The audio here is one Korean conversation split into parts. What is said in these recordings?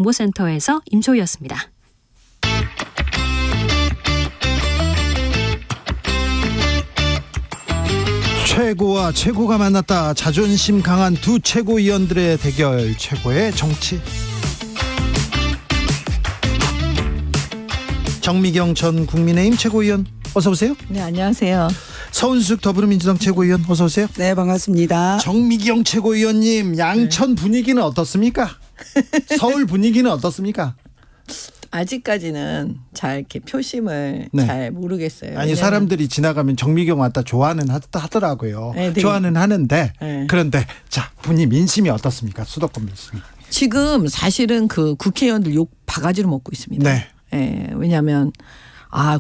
정보센터에서 임초희였습니다. 최고와 최고가 만났다. 자존심 강한 두 최고위원들의 대결, 최고의 정치. 정미경 전 국민의힘 최고위원 어서 오세요. 네, 안녕하세요. 서은숙 더불어민주당 최고위원 어서 오세요. 네, 반갑습니다. 정미경 최고위원님, 양천 분위기는 어떻습니까? 서울 분위기는 어떻습니까? 아직까지는 잘 이렇게 표심을 네. 잘 모르겠어요. 아니, 사람들이 지나가면 정미경 왔다 좋아는 하더라고요. 네, 네. 좋아는 하는데 네. 그런데 자, 민심이 어떻습니까? 수도권 민심. 지금 사실은 그 국회의원들 욕 바가지로 먹고 있습니다. 네. 예, 왜냐하면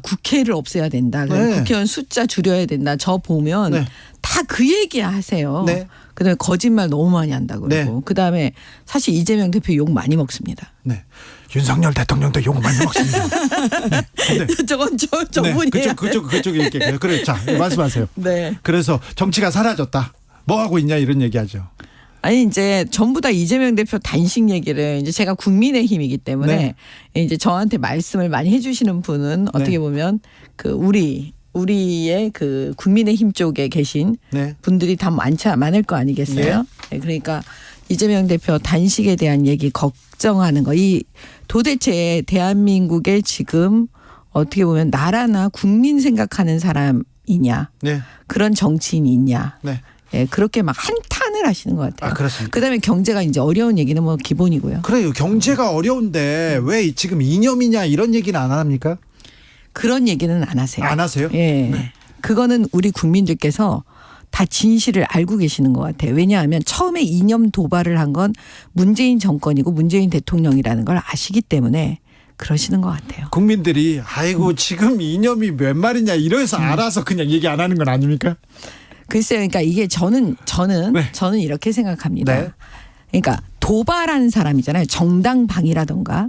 국회를 없애야 된다. 네. 국회의원 숫자 줄여야 된다. 저 보면 네. 다 그 얘기 하세요. 네. 그다음에 거짓말 너무 많이 한다고 그러고 네. 그다음에 사실 이재명 대표 욕 많이 먹습니다. 네. 윤석열 대통령도 욕 많이 먹습니다. 네. 근데 저건 저분이에요. 네. 그쪽 이렇게 그래. 자, 말씀하세요. 네. 그래서 정치가 사라졌다. 뭐 하고 있냐 이런 얘기하죠. 아니 이제 전부 다 이재명 대표 단식 얘기를 이제 제가 국민의힘이기 때문에 이제 저한테 말씀을 많이 해주시는 분은 어떻게 보면 그 우리의 그 국민의힘 쪽에 계신 네. 분들이 다 많을 거 아니겠어요? 네, 그러니까 이재명 대표 단식에 대한 얘기 걱정하는 거. 이 도대체 대한민국에 지금 어떻게 보면 나라나 국민 생각하는 사람이냐? 네. 그런 정치인이 있냐? 네. 예, 그렇게 막 한탄을 하시는 것 같아요. 그렇습니까? 그다음에 경제가 이제 어려운 얘기는 뭐 기본이고요. 그래요. 경제가 어려운데 왜 지금 이념이냐 이런 얘기는 안 합니까? 그런 얘기는 안 하세요. 안 하세요? 예. 네. 그거는 우리 국민들께서 다 진실을 알고 계시는 것 같아요. 왜냐하면 처음에 이념 도발을 한 건 문재인 정권이고 문재인 대통령이라는 걸 아시기 때문에 그러시는 것 같아요. 국민들이 아이고 지금 이념이 몇 말이냐 이래서 알아서 그냥 얘기 안 하는 건 아닙니까? 글쎄요. 그러니까 이게 저는 네. 이렇게 생각합니다. 네. 그러니까 도발한 사람이잖아요. 정당방위라던가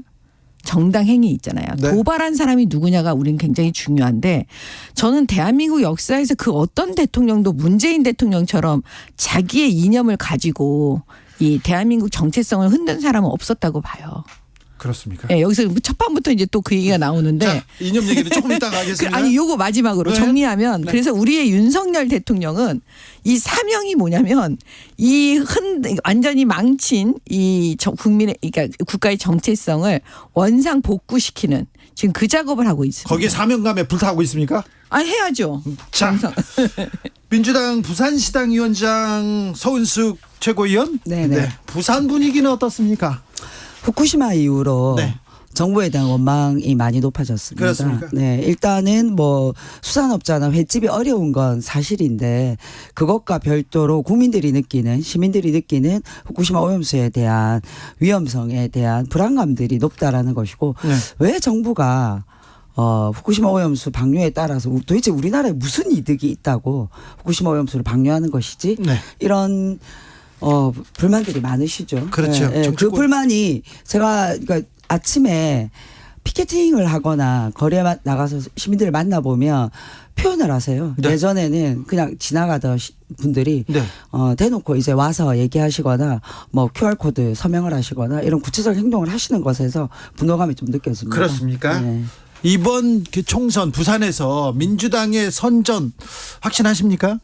정당 행위 있잖아요. 네. 도발한 사람이 누구냐가 우린 굉장히 중요한데 저는 대한민국 역사에서 그 어떤 대통령도 문재인 대통령처럼 자기의 이념을 가지고 이 대한민국 정체성을 흔든 사람은 없었다고 봐요. 그렇습니까? 예, 여기서 첫 판부터 이제 또 그 얘기가 나오는데 자, 이념 얘기는 조금 이따가 하겠습니다. 아니 요거 마지막으로 네. 정리하면 네. 그래서 우리의 윤석열 대통령은 이 사명이 뭐냐면 완전히 망친 이 그러니까 국가의 정체성을 원상 복구시키는 지금 그 작업을 하고 있습니다. 거기에 사명감에 불타고 있습니까? 해야죠. 자, 민주당 부산시당 위원장 서은숙 최고위원. 네네. 부산 분위기는 어떻습니까? 후쿠시마 이후로 네. 정부에 대한 원망이 많이 높아졌습니다. 그렇습니까? 네, 일단은 뭐 수산업자나 횟집이 어려운 건 사실인데 그것과 별도로 국민들이 느끼는 시민들이 느끼는 후쿠시마 오염수에 대한 위험성에 대한 불안감들이 높다라는 것이고 네. 왜 정부가 후쿠시마 오염수 방류에 따라서 도대체 우리나라에 무슨 이득이 있다고 후쿠시마 오염수를 방류하는 것이지? 네. 이런 불만들이 많으시죠. 그렇죠. 예, 예. 그 정치권. 불만이 제가 그러니까 아침에 피켓팅을 하거나 거리에 나가서 시민들을 만나보면 표현을 하세요. 네. 예전에는 그냥 지나가던 분들이 네. 대놓고 이제 와서 얘기하시거나 뭐 QR코드 서명을 하시거나 이런 구체적 행동을 하시는 것에서 분노감이 좀 느껴집니다. 그렇습니까? 네. 이번 그 총선 부산에서 민주당의 선전 확신하십니까?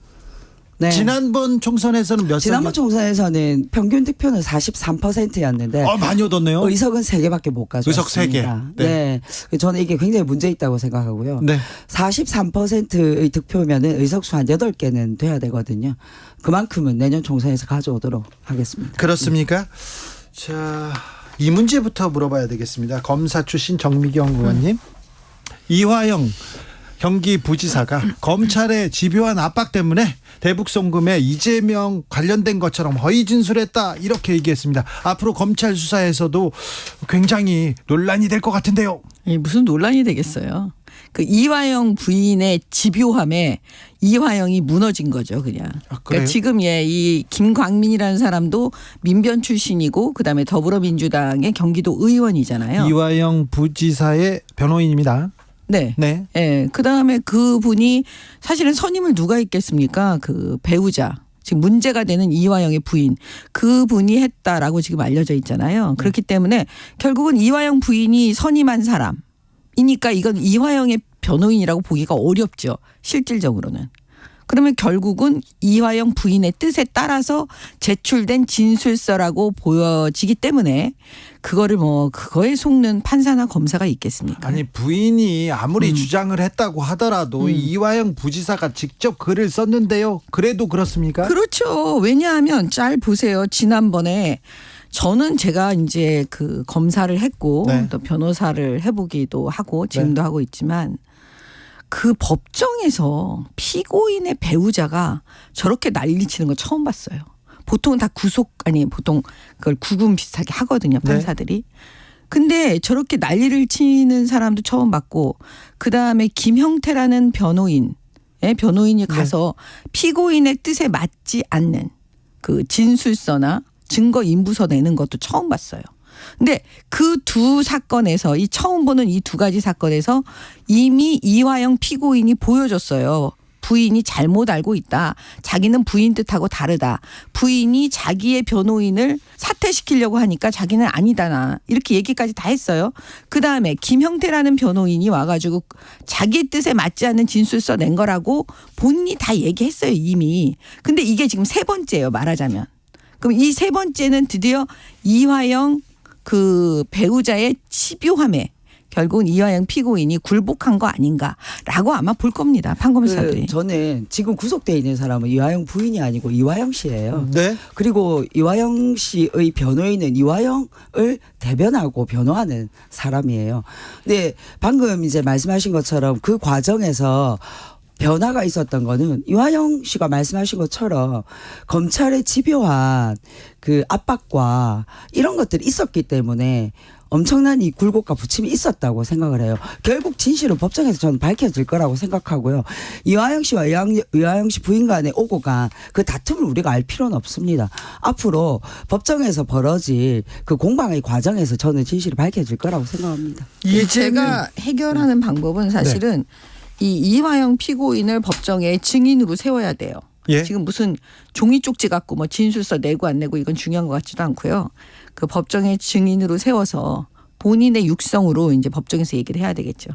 네. 지난번 총선에서는 몇 지난번 석? 총선에서는 평균 득표는 43%였는데 많이 얻었네요. 의석은 3개밖에 못 가져왔습니다. 의석 3개. 네. 저는 이게 굉장히 문제 있다고 생각하고요. 네. 43%의 득표면은 의석수 한 8개는 돼야 되거든요. 그만큼은 내년 총선에서 가져오도록 하겠습니다. 그렇습니까? 자, 이 문제부터 물어봐야 되겠습니다. 검사 출신 정미경 의원님. 이화영 경기부지사가 검찰의 집요한 압박 때문에 대북 송금에 이재명 관련된 것처럼 허위 진술했다 이렇게 얘기했습니다. 앞으로 검찰 수사에서도 굉장히 논란이 될 것 같은데요. 무슨 논란이 되겠어요. 그 이화영 부인의 집요함에 이화영이 무너진 거죠, 그냥. 그래요? 그러니까 지금 이 김광민이라는 사람도 민변 출신이고 그다음에 더불어민주당의 경기도 의원이잖아요. 이화영 부지사의 변호인입니다. 네. 네. 예. 그다음에 그분이 사실은 선임을 누가 했겠습니까? 그 배우자. 지금 문제가 되는 이화영의 부인 그분이 했다라고 지금 알려져 있잖아요. 그렇기 때문에 결국은 이화영 부인이 선임한 사람이니까 이건 이화영의 변호인이라고 보기가 어렵죠. 실질적으로는. 그러면 결국은 이화영 부인의 뜻에 따라서 제출된 진술서라고 보여지기 때문에 그거를 뭐 그거에 속는 판사나 검사가 있겠습니까? 아니 부인이 아무리 주장을 했다고 하더라도 이화영 부지사가 직접 글을 썼는데요. 그래도 그렇습니까? 그렇죠. 왜냐하면 잘 보세요. 지난번에 저는 제가 이제 그 검사를 했고 네. 또 변호사를 해보기도 하고 지금도 하고 있지만 그 법정에서 피고인의 배우자가 저렇게 난리치는 거 처음 봤어요. 보통은 다 보통 그걸 구금 비슷하게 하거든요. 판사들이. 근데 저렇게 난리를 치는 사람도 처음 봤고 그다음에 김형태라는 변호인이 가서 피고인의 뜻에 맞지 않는 그 진술서나 증거 인부서 내는 것도 처음 봤어요. 근데 그 두 사건에서 이 처음 보는 이 두 가지 사건에서 이미 이화영 피고인이 보여줬어요. 부인이 잘못 알고 있다. 자기는 부인 뜻하고 다르다. 부인이 자기의 변호인을 사퇴시키려고 하니까 자기는 아니다나 이렇게 얘기까지 다 했어요. 그다음에 김형태라는 변호인이 와가지고 자기 뜻에 맞지 않는 진술서 낸 거라고 본인이 다 얘기했어요 이미. 근데 이게 지금 세 번째예요 말하자면. 그럼 이 세 번째는 드디어 이화영 그 배우자의 집요함에 결국은 이화영 피고인이 굴복한 거 아닌가라고 아마 볼 겁니다. 판검사들이. 저는 지금 구속돼 있는 사람은 이화영 부인이 아니고 이화영 씨예요. 네. 그리고 이화영 씨의 변호인은 이화영을 대변하고 변호하는 사람이에요. 근데 방금 이제 말씀하신 것처럼 그 과정에서 변화가 있었던 거는 이화영 씨가 말씀하신 것처럼 검찰의 집요한 그 압박과 이런 것들이 있었기 때문에 엄청난 이 굴곡과 부침이 있었다고 생각을 해요. 결국 진실은 법정에서 저는 밝혀질 거라고 생각하고요. 이화영 씨와 이화영 씨 부인 간에 오고 간 그 다툼을 우리가 알 필요는 없습니다. 앞으로 법정에서 벌어질 그 공방의 과정에서 저는 진실이 밝혀질 거라고 생각합니다. 제가 해결하는 방법은 사실은 이 이화영 피고인을 법정에 증인으로 세워야 돼요. 예. 지금 무슨 종이 쪽지 갖고 뭐 진술서 내고 안 내고 이건 중요한 것 같지도 않고요. 그 법정에 증인으로 세워서 본인의 육성으로 이제 법정에서 얘기를 해야 되겠죠.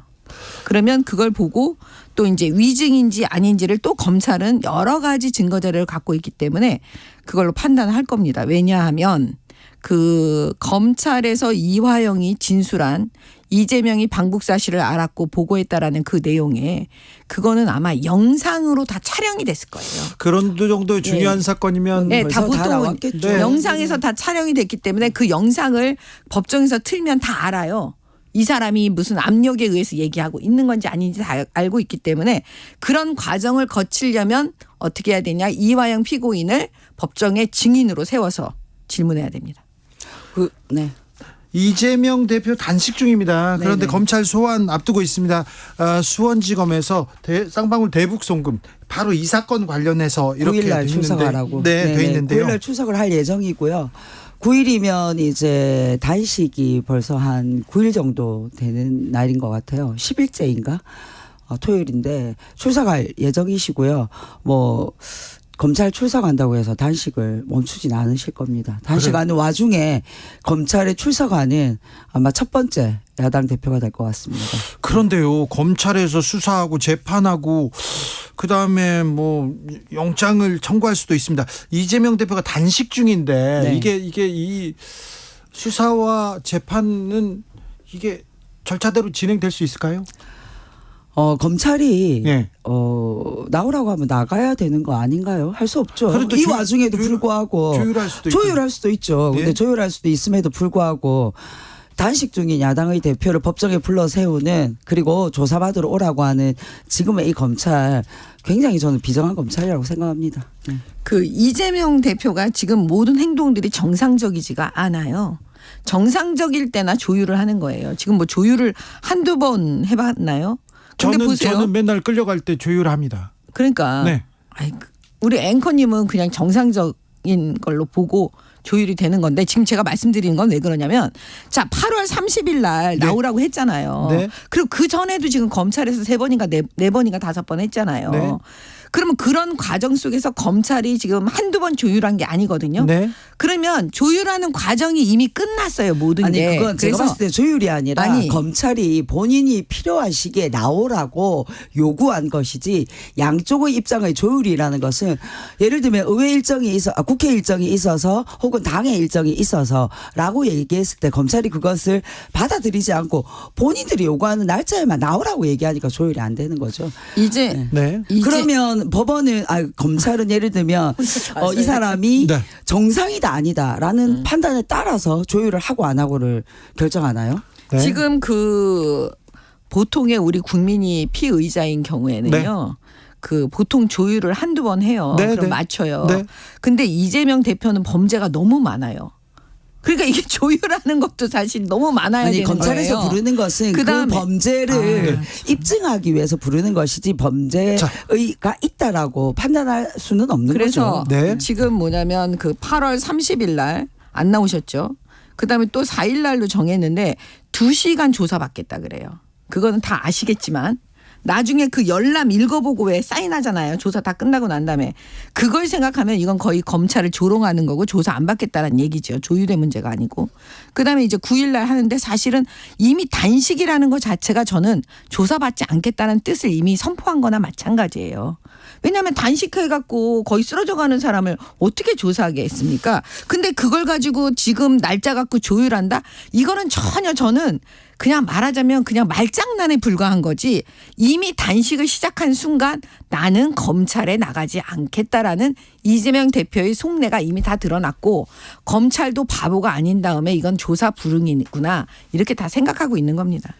그러면 그걸 보고 또 이제 위증인지 아닌지를 또 검찰은 여러 가지 증거 자료를 갖고 있기 때문에 그걸로 판단할 겁니다. 왜냐하면 그 검찰에서 이화영이 진술한 이재명이 방북 사실을 알았고 보고했다라는 그 내용에 그거는 아마 영상으로 다 촬영이 됐을 거예요. 그런 정도의 중요한 사건이면 네, 다 벌써 다 보통은 나왔겠죠. 영상에서 다 촬영이 됐기 때문에 그 영상을 법정에서 틀면 다 알아요. 이 사람이 무슨 압력에 의해서 얘기하고 있는 건지 아닌지 다 알고 있기 때문에 그런 과정을 거치려면 어떻게 해야 되냐. 이화영 피고인을 법정에 증인으로 세워서 질문해야 됩니다. 네. 이재명 대표 단식 중입니다. 그런데 네네. 검찰 소환 앞두고 있습니다. 수원지검에서 쌍방울 대북 송금 바로 이 사건 관련해서 이렇게 9일날 돼 출석하라고. 있는데, 네, 돼 있는데요. 9일날 출석을 할 예정이고요. 9일이면 이제 단식이 벌써 한 9일 정도 되는 날인 것 같아요. 10일째인가? 토요일인데 출석할 예정이시고요. 뭐 검찰 출석한다고 해서 단식을 멈추진 않으실 겁니다. 단식하는 와중에 검찰에 출석하는 아마 첫 번째 야당 대표가 될 것 같습니다. 그런데요, 검찰에서 수사하고 재판하고 그다음에 뭐 영장을 청구할 수도 있습니다. 이재명 대표가 단식 중인데 네. 이게 이 수사와 재판은 이게 절차대로 진행될 수 있을까요? 검찰이 예. 나오라고 하면 나가야 되는 거 아닌가요? 할 수 없죠. 그래도 이 와중에도 불구하고 조율할 수도 있죠. 예. 근데 조율할 수도 있음에도 불구하고 단식 중인 야당의 대표를 법정에 불러 세우는 그리고 조사받으러 오라고 하는 지금의 이 검찰 굉장히 저는 비정한 검찰이라고 생각합니다. 그 이재명 대표가 지금 모든 행동들이 정상적이지가 않아요. 정상적일 때나 조율을 하는 거예요. 지금 뭐 조율을 한두 번 해봤나요? 근데 보세요. 저는 맨날 끌려갈 때 조율합니다. 그러니까 네. 우리 앵커님은 그냥 정상적인 걸로 보고 조율이 되는 건데 지금 제가 말씀드리는 건 왜 그러냐면 자 8월 30일 날 네. 나오라고 했잖아요. 네. 그리고 그 전에도 지금 검찰에서 3번인가 4번인가 5번 했잖아요. 네. 그러면 그런 과정 속에서 검찰이 지금 한두 번 조율한 게 아니거든요. 네. 그러면 조율하는 과정이 이미 끝났어요. 모든 아니 게. 그건 제가 봤을 때 조율이 아니라 아니. 검찰이 본인이 필요한 시기에 나오라고 요구한 것이지 양쪽의 입장의 조율이라는 것은 예를 들면 의회 일정이 국회 일정이 있어서 혹은 당의 일정이 있어서라고 얘기했을 때 검찰이 그것을 받아들이지 않고 본인들이 요구하는 날짜에만 나오라고 얘기하니까 조율이 안 되는 거죠. 이제 네. 그러면 법원은 검찰은 예를 들면 이 사람이 네. 정상이다 아니다라는 판단에 따라서 조율을 하고 안 하고를 결정하나요? 네. 지금 그 보통의 우리 국민이 피의자인 경우에는요. 그 보통 조율을 한두 번 해요. 네, 그럼 네. 맞춰요. 네. 근데 이재명 대표는 범죄가 너무 많아요. 그러니까 이게 조율하는 것도 사실 너무 많아야 아니 되는 검찰에서 거예요. 부르는 것은 그 그다음에 범죄를 입증하기 위해서 부르는 것이지 범죄가 있다라고 판단할 수는 없는 그래서 거죠. 네. 지금 뭐냐면 그 8월 30일 날 안 나오셨죠. 그다음에 또 4일 날로 정했는데 2시간 조사받겠다 그래요. 그거는 다 아시겠지만 나중에 그 열람 읽어보고 왜 사인하잖아요. 조사 다 끝나고 난 다음에. 그걸 생각하면 이건 거의 검찰을 조롱하는 거고 조사 안 받겠다는 얘기죠. 조율의 문제가 아니고. 그다음에 이제 9일 날 하는데 사실은 이미 단식이라는 것 자체가 저는 조사받지 않겠다는 뜻을 이미 선포한 거나 마찬가지예요. 왜냐하면 단식해갖고 거의 쓰러져가는 사람을 어떻게 조사하겠습니까? 근데 그걸 가지고 지금 날짜 갖고 조율한다? 이거는 전혀 저는 그냥 말하자면 그냥 말장난에 불과한 거지 이미 단식을 시작한 순간 나는 검찰에 나가지 않겠다라는 이재명 대표의 속내가 이미 다 드러났고 검찰도 바보가 아닌 다음에 이건 조사 불응이구나 이렇게 다 생각하고 있는 겁니다.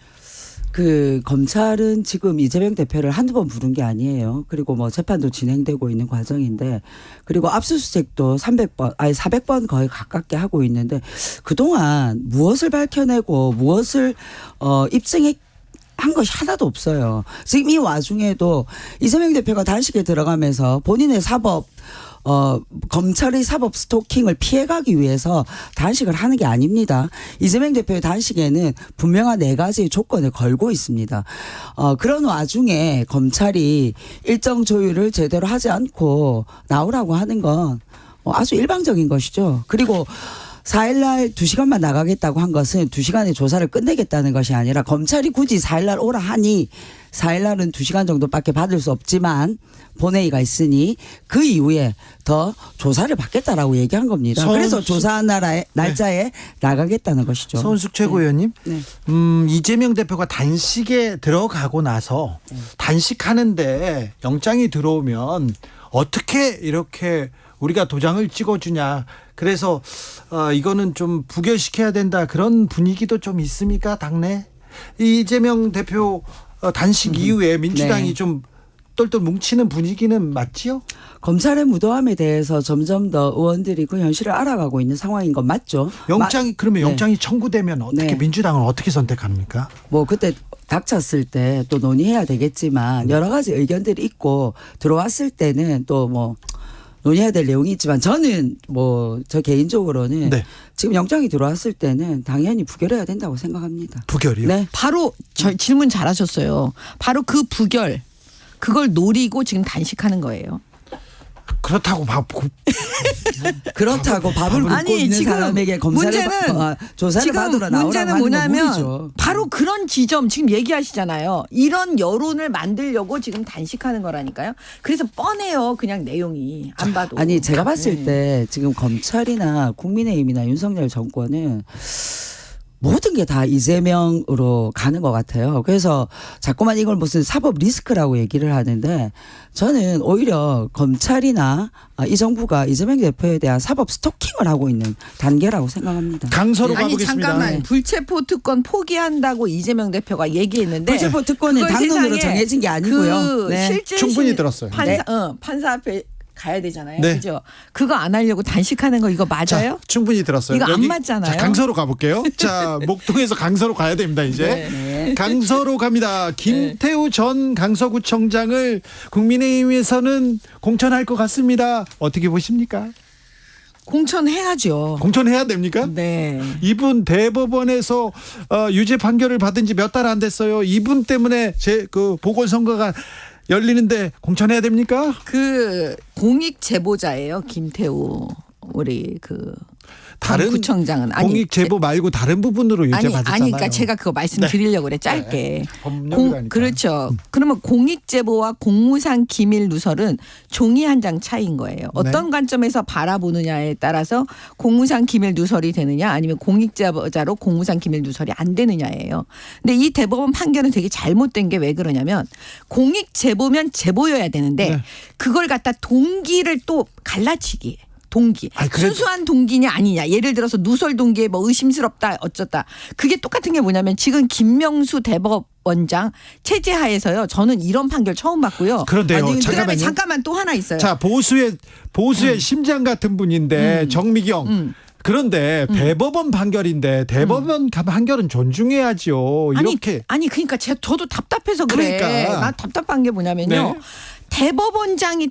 그 검찰은 지금 이재명 대표를 한두 번 부른 게 아니에요. 그리고 뭐 재판도 진행되고 있는 과정인데 그리고 압수수색도 400번 거의 가깝게 하고 있는데 그동안 무엇을 밝혀내고 무엇을 입증해 한 것이 하나도 없어요. 지금 이 와중에도 이재명 대표가 단식에 들어가면서 본인의 사법 검찰의 사법 스토킹을 피해가기 위해서 단식을 하는 게 아닙니다. 이재명 대표의 단식에는 분명한 4가지의 조건을 걸고 있습니다. 그런 와중에 검찰이 일정 조율을 제대로 하지 않고 나오라고 하는 건 아주 일방적인 것이죠. 그리고 4일날 2시간만 나가겠다고 한 것은 2시간의 조사를 끝내겠다는 것이 아니라 검찰이 굳이 4일날 오라 하니 4일날은 2시간 정도밖에 받을 수 없지만 본회의가 있으니 그 이후에 더 조사를 받겠다라고 얘기한 겁니다. 그래서 조사한 날짜에 나가겠다는 것이죠. 서은숙 최고위원님, 네. 이재명 대표가 단식에 들어가고 나서 단식하는데 영장이 들어오면 어떻게 이렇게 우리가 도장을 찍어주냐. 그래서 이거는 좀 부결시켜야 된다. 그런 분위기도 좀 있습니까? 당내? 이재명 대표 단식 이후에 민주당이 네. 좀 똘똘 뭉치는 분위기는 맞지요? 검찰의 무도함에 대해서 점점 더 의원들이 그 현실을 알아가고 있는 상황인 건 맞죠. 그러면 네. 영장이 청구되면 어떻게 네. 민주당은 어떻게 선택합니까? 뭐 그때 닥쳤을 때 또 논의해야 되겠지만 여러 가지 의견들이 있고 들어왔을 때는 또 뭐 논의해야 될 내용이 있지만 저는 뭐 저 개인적으로는 네. 지금 영장이 들어왔을 때는 당연히 부결해야 된다고 생각합니다. 부결이요? 네. 바로 질문 잘하셨어요. 바로 그 부결 그걸 노리고 지금 단식하는 거예요. 그렇다고 그렇다고 밥을 굶고 아니, 있는 지금 사람에게 검사를 조사를 지금 받으러 나오라고 문제는 하는 건 뭐냐면 무리죠. 바로 그런 지점 지금 얘기하시잖아요. 이런 여론을 만들려고 지금 단식하는 거라니까요. 그래서 뻔해요. 그냥 내용이 안 봐도. 아니 제가 봤을 네. 때 지금 검찰이나 국민의힘이나 윤석열 정권은 모든 게 다 이재명으로 가는 것 같아요. 그래서 자꾸만 이걸 무슨 사법 리스크라고 얘기를 하는데 저는 오히려 검찰이나 이 정부가 이재명 대표에 대한 사법 스토킹을 하고 있는 단계라고 생각합니다. 강서로 아니 가보겠습니다. 잠깐만 네. 불체포 특권 포기한다고 이재명 대표가 얘기했는데 불체포 특권은 그걸 당론으로 세상에 정해진 게 아니고요. 그 네. 실제 충분히 들었어요. 판사 앞에 가야 되잖아요. 네. 그죠? 그거 안 하려고 단식하는 거 이거 맞아요? 자, 충분히 들었어요. 이거 안 맞잖아요. 자, 강서로 가볼게요. 자, 목동에서 강서로 가야 됩니다, 이제. 네. 강서로 갑니다. 김태우 전 강서구청장을 국민의힘에서는 공천할 것 같습니다. 어떻게 보십니까? 공천해야죠. 공천해야 됩니까? 네. 이분 대법원에서 유죄 판결을 받은 지 몇 달 안 됐어요. 이분 때문에 그 보궐선거가 열리는데 공천해야 됩니까? 그 공익 제보자예요. 김태우 우리 그 다른 구청장은 공익 제보 말고 다른 부분으로 유죄 받았잖아요. 아니 그러니까 제가 그거 말씀드리려고 그래 짧게. 법령이라니까. 그렇죠. 그러면 공익 제보와 공무상 기밀 누설은 종이 한 장 차이인 거예요. 어떤 관점에서 바라보느냐에 따라서 공무상 기밀 누설이 되느냐 아니면 공익 제보자로 공무상 기밀 누설이 안 되느냐예요. 근데 이 대법원 판결은 되게 잘못된 게 왜 그러냐면 공익 제보면 제보여야 되는데 네. 그걸 갖다 동기를 또 갈라치기. 동기. 아니, 그래도- 순수한 동기냐 아니냐. 예를 들어서 누설 동기에 뭐 의심스럽다 어쩌다. 그게 똑같은 게 뭐냐면 지금 김명수 대법원장 체제하에서요. 저는 이런 판결 처음 봤고요. 그런데요. 그다음에 잠깐만요. 잠깐만 또 하나 있어요. 자, 보수의 심장 같은 분인데 정미경. 그런데 대법원 판결인데 대법원 판결은 존중해야죠. 이렇게 아니 그러니까 저도 답답해서 그래. 그러니까. 나 답답한 게 뭐냐면요. 네. 대법원장이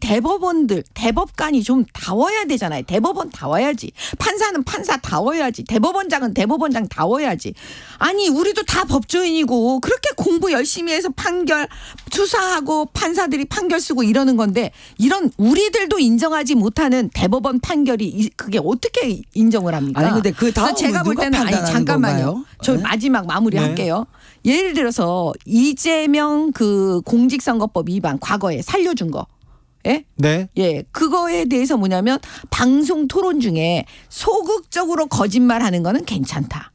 대법관이 좀 다워야 되잖아요. 대법원 다워야지. 판사는 판사 다워야지. 대법원장은 대법원장 다워야지. 아니 우리도 다 법조인이고 그렇게 공부 열심히 해서 판결 수사하고 판사들이 판결 쓰고 이러는 건데 이런 우리들도 인정하지 못하는 대법원 판결이 그게 어떻게 인정을 합니까? 아니 근데 그 다음은 제가 볼 누가 때는 판단하는 잠깐만요. 건가요? 저 네? 마지막 마무리할게요. 예를 들어서 이재명 그 공직선거법 위반 과거에 살려준 거. 예? 네. 예. 그거에 대해서 뭐냐면 방송 토론 중에 소극적으로 거짓말하는 거는 괜찮다.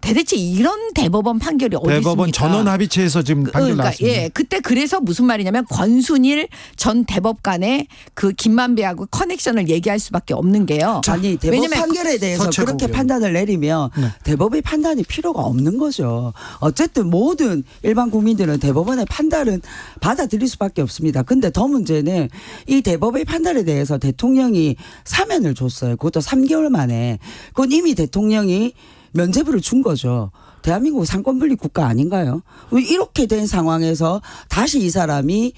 대체 이런 대법원 판결이 어디 대법원 있습니까? 전원 합의체에서 지금 판결 그러니까 나왔습니다. 예, 그때 그래서 무슨 말이냐면 권순일 전 대법관의 그 김만배하고 커넥션을 얘기할 수밖에 없는 게요. 아니 대법 왜냐면 판결에 대해서 서체국이요. 그렇게 판단을 내리면 네. 대법의 판단이 필요가 없는 거죠. 어쨌든 모든 일반 국민들은 대법원의 판단은 받아들일 수밖에 없습니다. 근데 더 문제는 이 대법의 판단에 대해서 대통령이 사면을 줬어요. 그것도 3개월 만에. 그건 이미 대통령이 면죄부를 준 거죠. 대한민국 상권분립 국가 아닌가요? 이렇게 된 상황에서 다시 이 사람이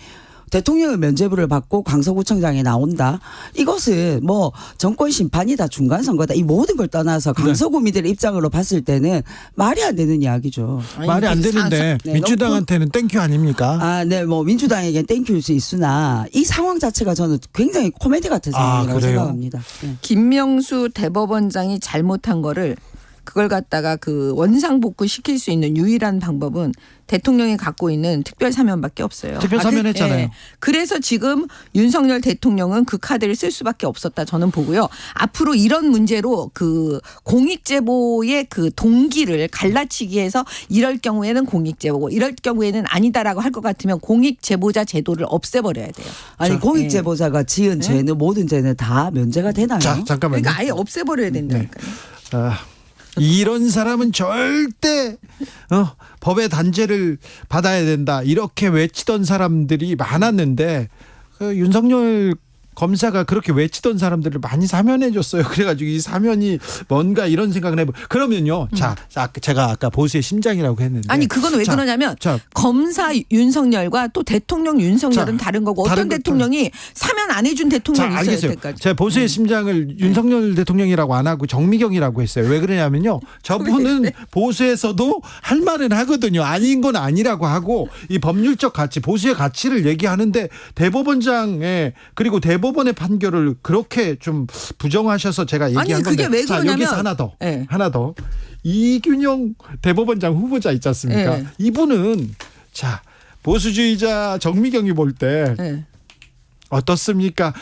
대통령의 면죄부를 받고 강서구청장에 나온다. 이것은 뭐 정권 심판이다, 중간 선거다. 이 모든 걸 떠나서 강서구민들의 입장으로 봤을 때는 말이 안 되는 이야기죠. 말이 안 되는데 네, 민주당한테는 땡큐 아닙니까? 아, 네, 뭐 민주당에겐 땡큐일 수 있으나 이 상황 자체가 저는 굉장히 코미디 같은 상황이라고 그래요? 생각합니다. 네. 김명수 대법원장이 잘못한 거를 그걸 갖다가 그 원상복구 시킬 수 있는 유일한 방법은 대통령이 갖고 있는 특별 사면밖에 없어요. 특별 사면했잖아요. 예. 그래서 지금 윤석열 대통령은 그 카드를 쓸 수밖에 없었다 저는 보고요. 앞으로 이런 문제로 그 공익제보의 그 동기를 갈라치기해서 이럴 경우에는 공익제보고 이럴 경우에는 아니다라고 할 것 같으면 공익제보자 제도를 없애버려야 돼요. 아니 자, 공익제보자가 지은 죄는 모든 죄는 다 면제가 되나요? 자, 잠깐만요. 그러니까 아예 없애버려야 된다니까요. 이런 사람은 절대 법의 단죄를 받아야 된다 이렇게 외치던 사람들이 많았는데 윤석열 검사가 그렇게 외치던 사람들을 많이 사면해 줬어요. 그래가지고 이 사면이 뭔가 이런 생각을 해보. 그러면요. 자, 제가 아까 보수의 심장이라고 했는데. 아니 그건 왜 자, 그러냐면 자, 검사 윤석열과 또 대통령 윤석열은 자, 다른 거고 다른 어떤 것들. 대통령이 사면 안 해준 대통령이 있어요. 알겠어요. 여태까지. 제가 보수의 심장을 윤석열 대통령이라고 안 하고 정미경이라고 했어요. 왜 그러냐면요. 저분은 보수에서도 할 말은 하거든요. 아닌 건 아니라고 하고 이 법률적 가치, 보수의 가치를 얘기하는데 대법원장의 그리고 대법원의 판결을 그렇게 좀 부정하셔서 제가 얘기한 아니, 건데. 그게 왜 자, 그러냐면 여기서 하나 더. 네. 하나 더. 이균영 대법원장 후보자 있지 않습니까? 네. 이분은 자, 보수주의자 정미경이 볼 때 네. 어떻습니까?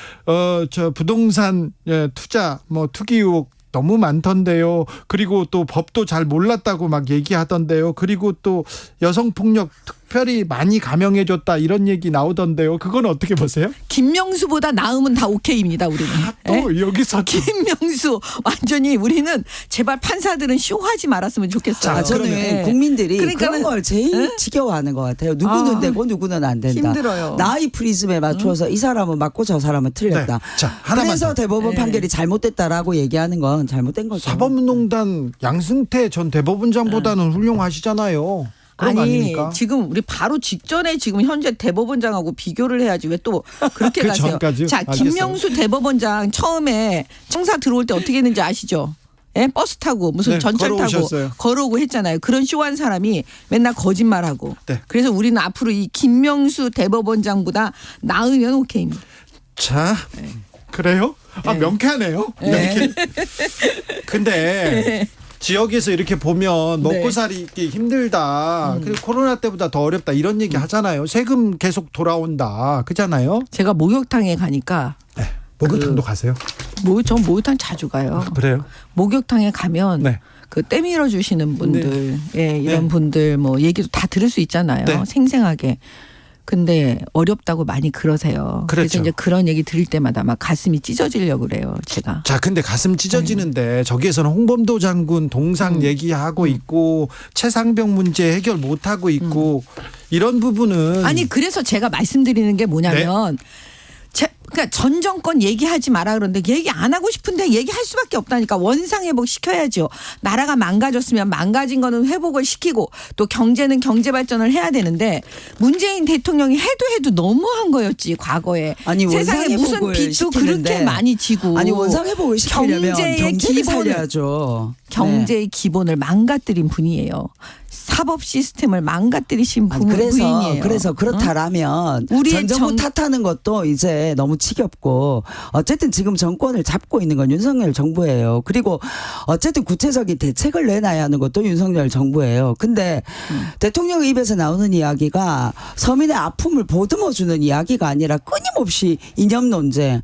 저 부동산 투자 투기 의혹 너무 많던데요. 그리고 또 법도 잘 몰랐다고 막 얘기하던데요. 그리고 또 여성폭력 특별히 많이 감형해줬다 이런 얘기 나오던데요. 그건 어떻게 보세요? 김명수보다 나으면 다 오케이입니다. 우리는. 또 예? 여기서 김명수 완전히 우리는 제발 판사들은 쇼하지 말았으면 좋겠어요. 자, 저는 예. 국민들이 그러니까는- 그런 걸 제일 지겨워하는 것 같아요. 누구는 아, 되고 누구는 안 된다. 힘들어요. 나의 프리즘에 맞춰서 이 사람은 맞고 저 사람은 틀렸다. 네. 자, 하나만 그래서 더. 대법원 네. 판결이 잘못됐다라고 얘기하는 건 잘못된 거죠. 사법농단 양승태 전 대법원장보다는 훌륭하시잖아요. 그런 거 아니 아닙니까? 지금 우리 바로 직전에 지금 현재 대법원장하고 비교를 해야지 왜 또 그렇게 그 가세요? 전까지요? 자 알겠어요. 김명수 대법원장 처음에 청사 들어올 때 어떻게 했는지 아시죠? 예? 버스 타고 무슨 네, 전철 걸어오셨어요. 타고 걸어오고 했잖아요. 그런 쇼한 사람이 맨날 거짓말하고. 네. 그래서 우리는 앞으로 이 김명수 대법원장보다 나으면 오케이입니다. 자, 그래요? 아, 네. 명쾌하네요. 명쾌. 근데 지역에서 이렇게 보면 먹고 네. 살기 힘들다. 그리고 코로나 때보다 더 어렵다. 이런 얘기 하잖아요. 세금 계속 돌아온다. 그잖아요. 제가 목욕탕에 가니까 목욕탕도 가세요? 전 목욕탕 자주 가요. 그래요? 목욕탕에 가면 네. 그 때 밀어 주시는 분들, 예, 이런 네. 분들 뭐 얘기도 다 들을 수 있잖아요. 네. 생생하게. 근데 어렵다고 많이 그러세요. 그렇죠. 그래서 이제 그런 얘기 들을 때마다 막 가슴이 찢어지려고 그래요, 제가. 자, 근데 가슴 찢어지는데 저기에서는 홍범도 장군 동상 얘기하고 있고 최상병 문제 해결 못 하고 있고 이런 부분은 아니 그래서 제가 말씀드리는 게 뭐냐면 그러니까 전 정권 얘기하지 마라 그러는데 얘기 안 하고 싶은데 얘기할 수밖에 없다니까. 원상 회복 시켜야죠. 나라가 망가졌으면 망가진 거는 회복을 시키고 또 경제는 경제 발전을 해야 되는데 문재인 대통령이 해도 너무한 거였지 과거에. 아니, 세상에 무슨 원상회복을 빚도 시키는데 그렇게 많이 지고. 아니 원상회복을 시키려면 경제의 경제를 기본을- 살려야죠. 경제의 기본을 망가뜨린 분이에요. 사법 시스템을 망가뜨리신 아니, 부인이에요. 그래서 그렇다라면 우리의 전 정부 탓하는 것도 이제 너무 지겹고 어쨌든 지금 정권을 잡고 있는 건 윤석열 정부예요. 그리고 어쨌든 구체적인 대책을 내놔야 하는 것도 윤석열 정부예요. 근데 대통령 입에서 나오는 이야기가 서민의 아픔을 보듬어주는 이야기가 아니라 끊임없이 이념 논쟁,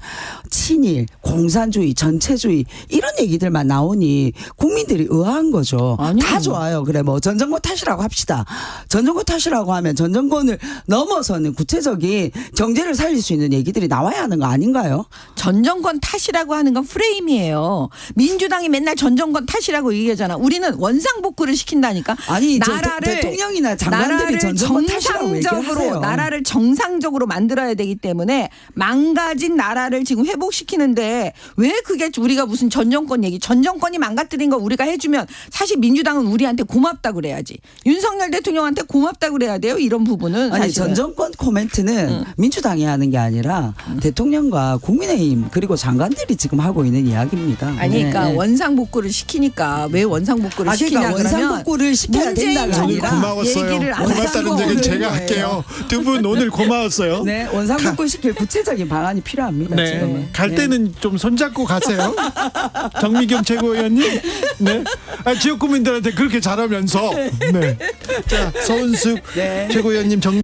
친일, 공산주의, 전체주의 이런 얘기들만 나오니 국민들이 의아한 거죠. 아니요. 다 좋아요. 그래 뭐 전 정권 탓이라고 합시다. 전 정권 탓이라고 하면 전 정권을 넘어서는 구체적인 경제를 살릴 수 있는 얘기들이 나와야 하는 거 아닌가요? 전 정권 탓이라고 하는 건 프레임이에요. 민주당이 맨날 전 정권 탓이라고 얘기하잖아. 우리는 원상복구를 시킨다니까. 아니 저 나라를 대통령이나 장관들이 나라를 전 정권 탓이라고 얘기하세요. 나라를 정상적으로 만들어야 되기 때문에 망가진 나라를 지금 회복시키는데 왜 그게 우리가 무슨 전 정권 얘기? 전 정권이 망가뜨린 거 우리가 해주면 사실 민주당은 우리한테 고맙다 그래야지. 윤석열 대통령한테 고맙다 그래야 돼요. 이런 부분은 아니 사실은. 전 정권 코멘트는 민주당이 하는 게 아니라 대통령과 국민의힘 그리고 장관들이 지금 하고 있는 이야기입니다. 아니 그러니까 네. 원상복구를 시키니까 왜 원상복구를 아, 시키냐 그러니까 그러면 원상복구를 시켜야 문재인 된다가 정부가 오늘 아니라 고마웠어요. 얘기를 안 고맙다는 하고 얘기는 제가 거예요. 할게요. 두 분 오늘 고마웠어요. 네, 원상복구 시킬 구체적인 방안이 필요합니다. 네. 지금은. 갈 네. 때는 좀 손잡고 가세요. 정미경 최고위원님. 네. 아, 지역 국민들한테 그렇게 잘하면서. 네. 자, 서은숙 네. 최고위원님 정